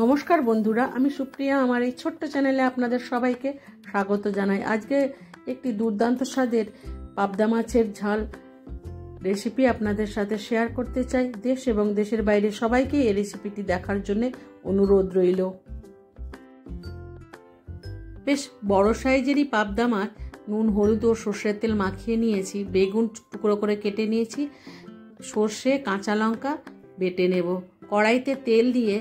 নমস্কার বন্ধুরা, আমি সুপ্রিয়া। আমার এই ছোট্ট চ্যানেলে আপনাদের সবাইকে স্বাগত জানাই। আজকে একটি দুর্দান্ত স্বাদের পাবদা মাছের ঝাল রেসিপি আপনাদের সাথে শেয়ার করতে চাই। দেশ এবং দেশের বাইরে সবাইকে এই রেসিপিটি দেখার জন্য অনুরোধ রইল। বেশ বড় সাইজেরই পাবদা মাছ নুন হলুদ ও সর্ষের তেল মাখিয়ে নিয়েছি। বেগুন টুকরো করে কেটে নিয়েছি। সর্ষে কাঁচা লঙ্কা বেটে নেব। কড়াইতে তেল দিয়ে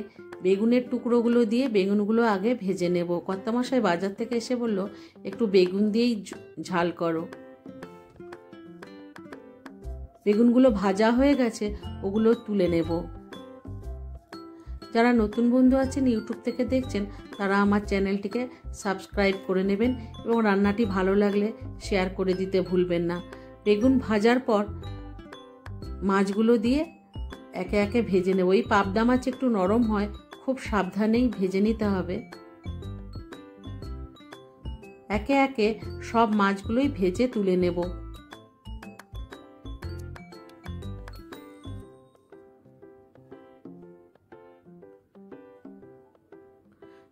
বেগুনের টুকরোগুলো দিয়ে বেগুনগুলো আগে ভেজে নেব। কর্তামশাই বাজার থেকে এসে বলল একটু বেগুন দিয়েই ঝাল করো। বেগুনগুলো ভাজা হয়ে গেছে, ওগুলো তুলে নেব। যারা নতুন বন্ধু আছেন ইউটিউব থেকে দেখছেন তারা আমার চ্যানেলটিকে সাবস্ক্রাইব করে নেবেন এবং রান্নাটি ভালো লাগলে শেয়ার করে দিতে ভুলবেন না। বেগুন ভাজার পর মাছগুলো দিয়ে একে একে ভেজে নেব। এই পাবদা মাছ একটু নরম হয়, খুব সাবধানেই ভেজে নিতে হবে। একে একে সব মাছগুলোই ভেজে তুলে নেব।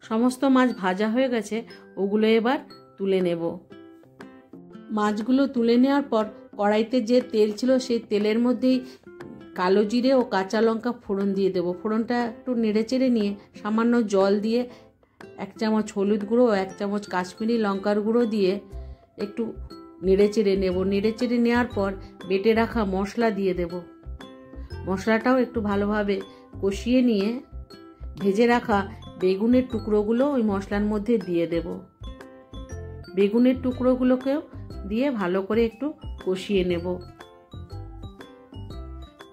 সমস্ত মাছ ভাজা হয়ে গেছে, ওগুলো এবার তুলে নেব। মাছগুলো তুলে নেওয়ার পর কড়াইতে যে তেল ছিল সেই তেলের মধ্যেই কালো জিরে ও কাঁচা লঙ্কা ফোড়ন দিয়ে দেবো। ফোড়নটা একটু নেড়েচেড়ে নিয়ে সামান্য জল দিয়ে 1 চামচ হলুদ গুঁড়ো ও 1 চামচ কাশ্মীরি লঙ্কার গুঁড়ো দিয়ে একটু নেড়েচেড়ে নেব। নেড়েচেড়ে নেওয়ার পর বেটে রাখা মশলা দিয়ে দেব। মশলাটাও একটু ভালোভাবে কষিয়ে নিয়ে ভেজে রাখা বেগুনের টুকরোগুলো ওই মশলার মধ্যে দিয়ে দেব। বেগুনের টুকরোগুলোকেও দিয়ে ভালো করে একটু কষিয়ে নেব।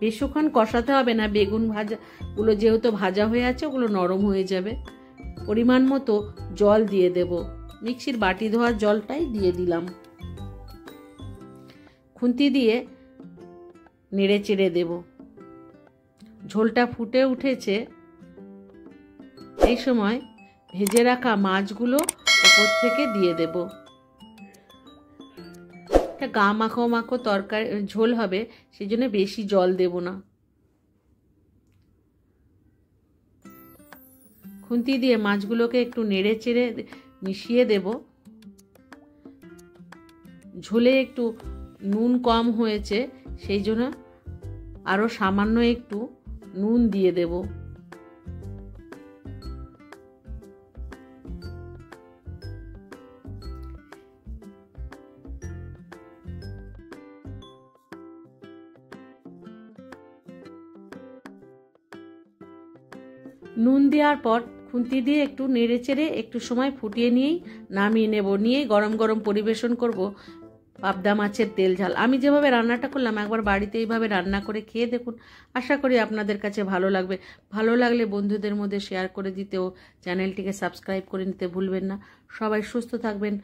বেশিক্ষণ কষাতে হবে না, বেগুন ভাজাগুলো যেহেতু ভাজা হয়ে আছে ওগুলো নরম হয়ে যাবে। পরিমাণ মতো জল দিয়ে দেব। মিক্সির বাটি ধোয়ার জলটাই দিয়ে দিলাম। খুন্তি দিয়ে নেড়ে চেড়ে দেব। ঝোলটা ফুটে উঠেছে, এই সময় ভেজে রাখা মাছগুলো উপর থেকে দিয়ে দেব। গা মাখো মাখো তরকারি ঝোল হবে, সেই জন্য বেশি জল দেব না। খুন্তি দিয়ে মাছগুলোকে একটু নেড়ে চেড়ে মিশিয়ে দেব। ঝোলে একটু নুন কম হয়েছে, সেই জন্য আরো সামান্য একটু নুন দিয়ে দেব। নুন দেওয়ার পর খুন্তি দিয়ে একটু নেড়ে চেড়ে একটু সময় ফুটিয়ে নিয়েই নামিয়ে নেব। নিয়ে গরম গরম পরিবেশন করব পাবদা মাছের তেল ঝাল। আমি যেভাবে রান্নাটা করলাম একবার বাড়িতে এইভাবে রান্না করে খেয়ে দেখুন। আশা করি আপনাদের কাছে ভালো লাগবে। ভালো লাগলে বন্ধুদের মধ্যে শেয়ার করে দিতেও চ্যানেলটিকে সাবস্ক্রাইব করে নিতে ভুলবেন না। সবাই সুস্থ থাকবেন,